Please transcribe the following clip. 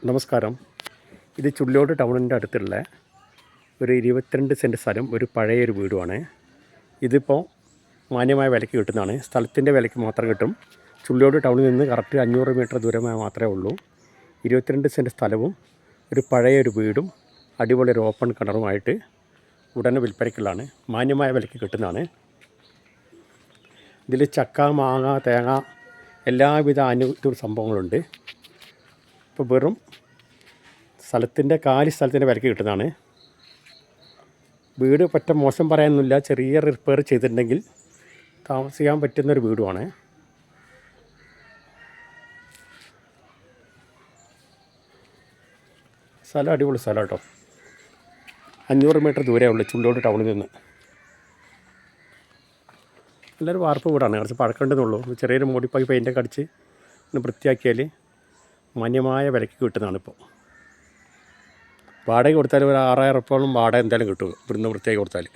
നമസ്കാരം. ഇത് ചുള്ളിയോട് ടൗണിൻ്റെ അടുത്തുള്ള ഒരു 22 സെൻറ്റ് സ്ഥലം, ഒരു പഴയൊരു വീടുമാണ്. ഇതിപ്പോൾ മാന്യമായ വിലയ്ക്ക് കിട്ടുന്നതാണ്. സ്ഥലത്തിൻ്റെ വിലയ്ക്ക് മാത്രം കിട്ടും. ചുള്ളിയോട് ടൗണിൽ നിന്ന് കറക്റ്റ് 500 മീറ്റർ ദൂരമായി മാത്രമേ ഉള്ളൂ. 22 സെൻറ്റ് സ്ഥലവും ഒരു പഴയൊരു വീടും അടിപൊളി ഒരു ഓപ്പൺ കിണറുമായിട്ട് ഉടനെ വിൽപ്പനയ്ക്കുള്ളതാണ്. മാന്യമായ വിലയ്ക്ക് കിട്ടുന്നതാണ്. ഇതിൽ ചക്ക, മാങ്ങ, തേങ്ങ എല്ലാവിധ സംഭവങ്ങളുണ്ട്. ഇപ്പോൾ വെറും സ്ഥലത്തിൻ്റെ വിലയ്ക്ക് കിട്ടുന്നതാണ്. വീട് പറ്റ മോശം പറയാനൊന്നുമില്ല. ചെറിയ റിപ്പയർ ചെയ്തിട്ടുണ്ടെങ്കിൽ താമസിക്കാൻ പറ്റുന്നൊരു വീടുമാണ്. സ്ഥലം അടിപൊളി സ്ഥലം കേട്ടോ. 500 മീറ്റർ ദൂരമേ ഉള്ളൂ ചുള്ളിയോട് ടൗണിൽ നിന്ന്. നല്ലൊരു വാർപ്പ് വീടാണ്. കുറച്ച് പഴക്കണ്ടെന്നുള്ളൂ. ചെറിയൊരു മോഡിഫൈ പെയിൻ്റൊക്കെ അടിച്ച് വൃത്തിയാക്കിയാൽ മാന്യമായ വിലയ്ക്ക് കിട്ടുന്നതാണ്. ഇപ്പോൾ വാടക കൊടുത്താൽ ഒരു 6000 ഉറുപ്പ്യോളം വാടക എന്തായാലും കിട്ടും ഇവിടുന്ന് വൃത്തിയാക്കി കൊടുത്താൽ.